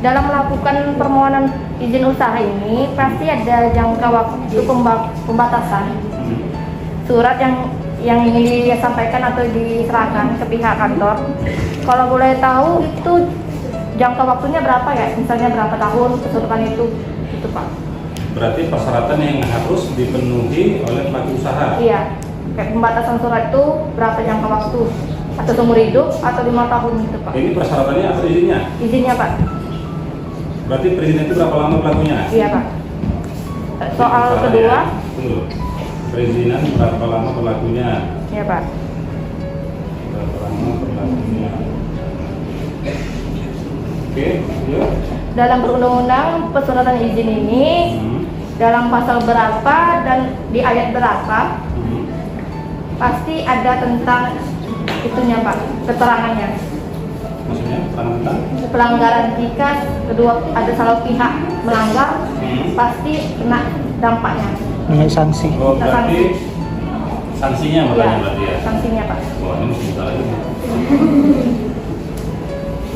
Dalam melakukan permohonan izin usaha ini pasti ada jangka waktu pembatasan. Surat yang ingin disampaikan atau diserahkan ke pihak kantor. Kalau boleh tahu itu jangka waktunya berapa ya? Misalnya berapa tahun keseluruhan itu Pak? Berarti persyaratan yang harus dipenuhi oleh pelaku usaha. Iya. Kayak pembatasan surat itu berapa jangka waktu? Atau seumur hidup atau 5 tahun gitu Pak? Ini persyaratannya atau izinnya? Izinnya Pak. Berarti perizinan itu berapa lama pelakunya? Iya Pak. Soal kedua. Tunggu. Perizinan berapa lama pelakunya? Iya Pak. Berapa lama pelakunya? Oke, yuk. Dalam perundang-undang persyaratan izin ini dalam pasal berapa dan di ayat berapa pasti ada tentang itunya Pak, keterangannya. Maksudnya tentang Pelanggaran jika kedua ada salah pihak melanggar pasti kena dampaknya. Dengan sanksi. oh, berarti sanksinya makanya berarti ya? Sanksinya Pak. Wah, ini mesti kita lagi.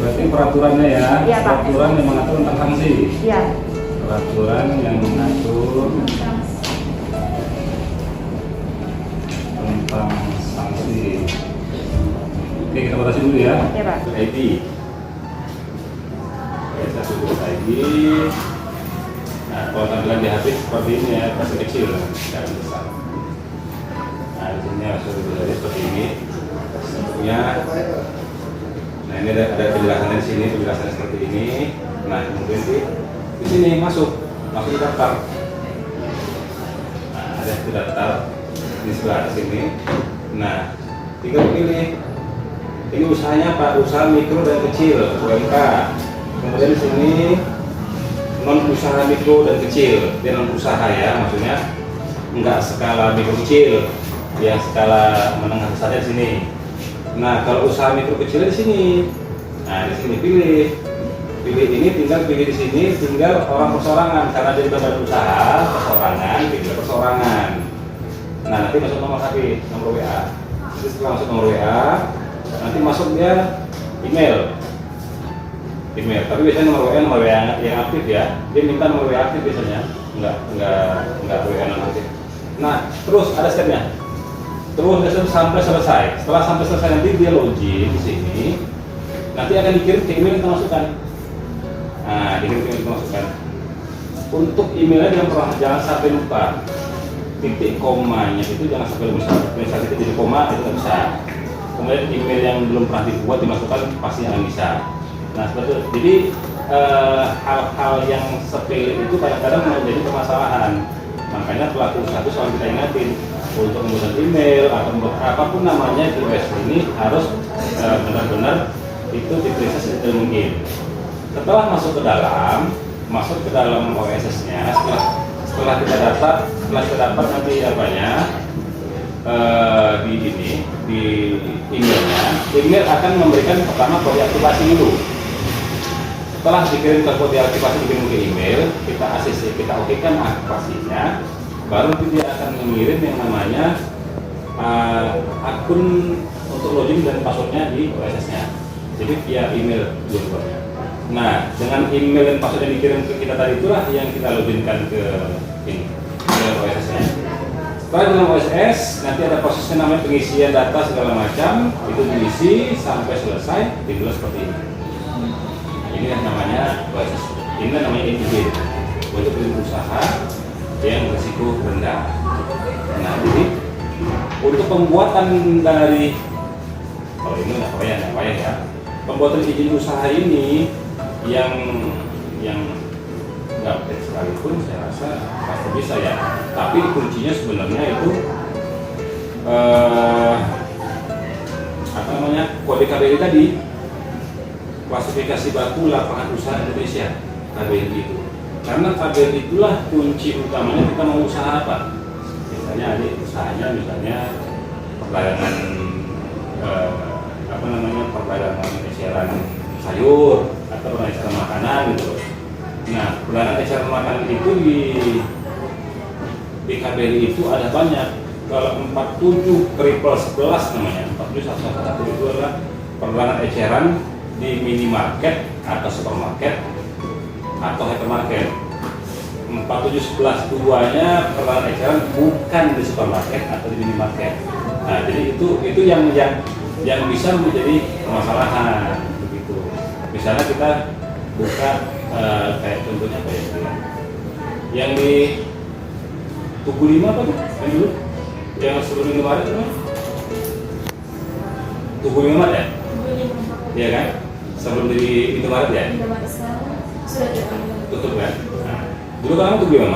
Berarti peraturannya ya? Iya, Pak. Peraturan yang mengatur tentang sanksi. Iya. Peraturan yang mengatur tentang sanksi. Oke, kita batasi dulu ya. Iya Pak. ID. Oke, saya tulis ID. Nah, kalau tampilan di HP seperti ini ya, versi kecil, jangan besar. Nah, di sini langsung dilihat seperti ini. Bentuknya. Nah, ini ada penjelasannya di sini, penjelasannya seperti ini. Nah, kemudian di sini masuk di daftar. Nah, ada itu daftar di sebelah sini. Nah, tinggal pilih. Ini usahanya Pak, usaha mikro dan kecil, UMK. Kemudian di sini non usaha mikro dan kecil, dia non usaha ya, maksudnya enggak skala mikro kecil, yang skala menengah saja di sini. Nah, kalau usaha mikro kecil di sini, nah di sini pilih ini, tinggal pilih di sini, tinggal orang persorangan karena dia badan usaha persorangan, pilih persorangan. Nah, nanti masuk nomor HP, nomor WA. Jadi setelah masuk nomor WA, nanti masuk dia email, tapi biasanya nomor WA yang aktif ya, dia minta nomor WA aktif biasanya, enggak WA non aktif. Nah, terus ada stepnya, terus sampai selesai. Setelah sampai selesai nanti dia login di sini, nanti akan dikirim ke email yang kita masukkan. Nah, dikirim ke email kita masukkan. Untuk emailnya jangan sampai lupa, titik komanya itu jangan sampai lupa. Misalnya kita jadi koma itu nggak bisa. Kemudian email yang belum pernah dibuat dimasukkan pasti akan bisa. Nah, seperti itu. Jadi hal-hal yang sepele itu kadang-kadang menjadi permasalahan. Makanya pelaku usaha itu selalu kita ingatin untuk membuat email atau membuat apapun namanya di OS ini harus benar-benar itu diperiksa sedetail mungkin. Setelah masuk ke dalam OSS-nya, setelah kita dapat nanti apanya di emailnya, email akan memberikan pertama kode aktivasi dulu. Setelah dikirim kode aktivasi dikirim ke email, kita ACC, kita okekan aktivasinya, baru dia akan mengirim yang namanya akun untuk login dan passwordnya di OSS-nya. Jadi via email dulu. Nah, dengan email dan password yang dikirim ke kita tadi itulah yang kita loginkan ke OSS-nya. Setelah dalam OSS, nanti ada prosesnya namanya pengisian data segala macam, itu diisi sampai selesai, tinggal seperti ini. Ini yang namanya OSS. Ini namanya izin untuk usaha yang berisiko rendah. Nah, jadi untuk pembuatan dari kalau ini nggak payah ya. Pembuatan izin usaha ini yang nggak sekalipun saya rasa pasti bisa ya, tapi kuncinya sebenarnya itu kode KBRI tadi, klasifikasi baku lapangan usaha Indonesia, KBRI itu. Karena KBRI itulah kunci utamanya kita mau usaha apa. Misalnya usahanya misalnya perdagangan perdagangan eceran sayur atau eceran makanan gitu. Nah, perdagangan eceran makanan itu di KBRI itu ada banyak. Kalau 47 triple 11 namanya, 47 111 itu adalah perdagangan eceran di minimarket atau supermarket atau hypermarket. 4711 2-nya perdagangan eceran bukan di supermarket atau di minimarket. Nah, jadi itu yang bisa menjadi permasalahan begitu. Misalnya kita buka kayak contohnya apa ya? Yang di Tugu 5 apa tuh? Yang dulu? Yang sebelum Indomaret itu? Tugu 5 ya? Iya kan? Sebelum di Indomaret ya? Tutup kan? Nah, dulu kan Tugu 5.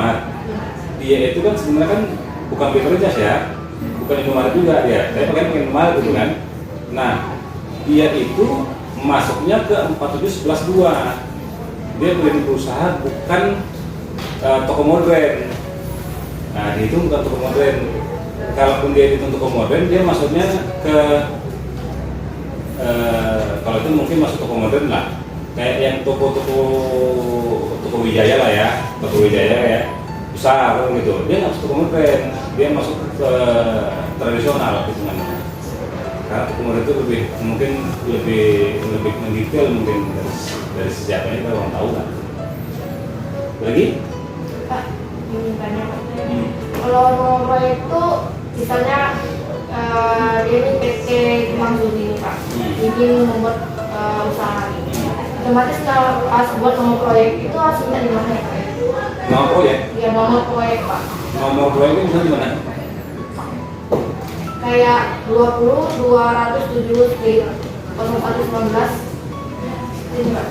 Dia itu kan sebenarnya kan bukan Petronas ya, bukan Indomaret juga dia. Saya pakai Indomaret itu kan. Nah, dia itu masuknya ke 4711 2. Dia beli perusahaan bukan toko modern. Nah, dia itu bukan toko modern. Kalaupun dia itu toko modern, dia masuknya ke kalau itu mungkin masuk toko modern lah. Kayak yang toko Wijaya lah ya, toko Wijaya ya, besar gitu. Dia nggak masuk toko modern, dia masuk ke tradisional gitu namanya. Karena toko modern itu lebih mendetail mungkin dari sejarahnya kita orang tahu kan. Lagi? Pak, ini banyak. Kalau proyek itu misalnya dia ini PT Kemang Sudi ini Pak, ingin membuat usaha ini. Otomatis kalau pas buat nomor proyek itu harus minta di mana ya Pak? Nomor proyek? Iya, nomor proyek Pak. Nomor proyek itu misalnya di mana? Kayak 20 270 di 0119 ini Pak.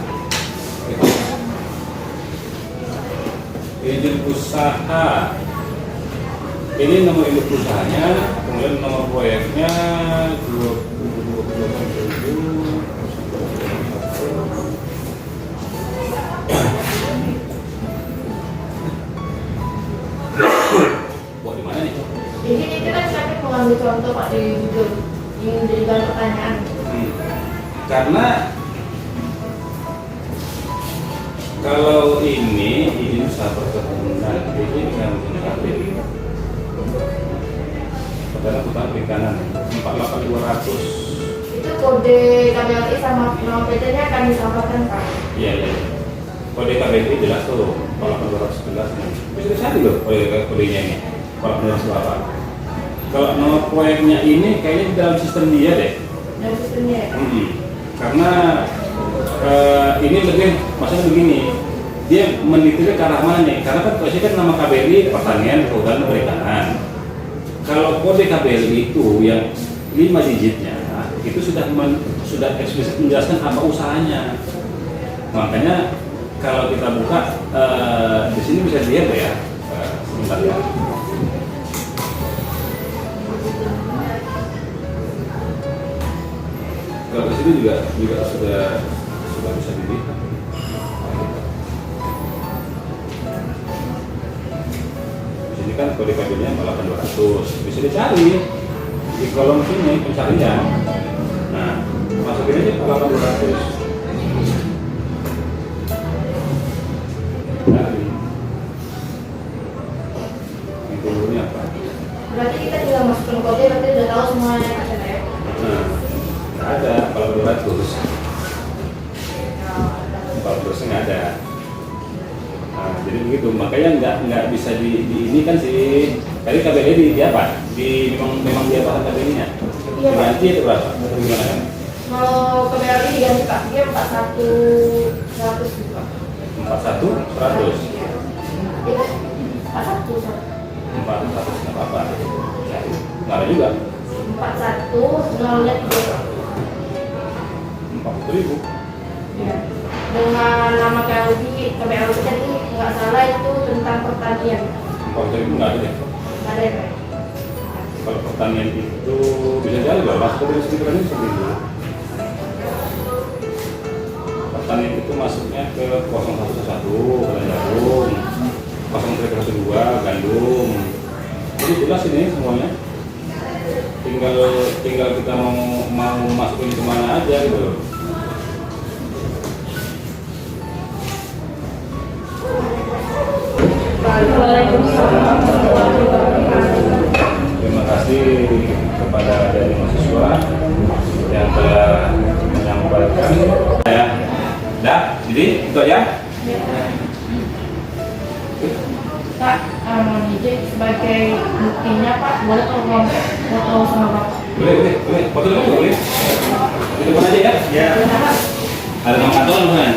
Izin usaha. Ini nomor induk perusahaannya, kemudian nomor proyeknya 2027. Buat di mana nih? Jadi itu kan saya mengambil contoh Pak di Google yang jadi bahan pertanyaan. Karena kalau ini usaha perkebunan, ini kan KBRI. Padahal hutan perikanan 48200. Itu kode KBRI sama nama PT-nya akan disampaikan Pak. Iya. Kode KBRI jelas tuh 48211. Bisa dicari loh kodenya ini 482 apa. Kalau nomor proyeknya ini kayaknya di dalam sistem dia deh. Dalam sistemnya ya? Karena ini lebih maksudnya begini, dia mendetailnya ke arah mana nih? Karena kan pasti kan nama KBRI pertanian, kehutanan, perikanan. Kalau kode KBRI itu yang 5 digitnya itu sudah eksplisit menjelaskan apa usahanya. Makanya kalau kita buka di sini bisa dilihat ya. Sebentar ya. Kalau di sini juga sudah bisa dilihat. Di sini kan kode KBRI-nya 8200. Bisa dicari di kolom sini pencarian. Nah, masukin aja 8200. Cari. Yang dulunya apa? Berarti kita tinggal masukin kode, berarti udah tahu semuanya ya? Nah, nggak ada kalau 200. 40% nggak ada. Nah, jadi begitu. Makanya nggak bisa di ini kan sih. Tadi KBRI di apa? Memang dia apa KBRI-nya? Iya, Pak. Ganti itu berapa? Gimana kan? Kalau KBRI diganti Pak, dia 41 100 gitu Pak. 41 100. Iya, 41 400 nggak apa-apa. Nggak ada juga. 41 nolnya 3 Pak. 40.000. Iya. Dengan nama KBRI tadi nggak salah itu tentang pertanian. 40.000 nggak ada deh. Nggak ada ya Pak? Kalau pertanian itu bisa jadi loh, mas dari segi pertanian seperti itu. Petani itu masuknya ke 0111 Kota Jagung, 0312 Gandum. Jadi jelas ini semuanya. Tinggal kita mau masukin kemana aja gitu. Terima kasih kepada dari mahasiswa yang telah menyampaikan. Ya, dah, jadi itu aja. Pak, izin sebagai buktinya Pak, boleh tolong foto sama Bapak? Boleh. Foto dulu boleh. Itu mana aja ya? Ya. Ada nama kantor bukan?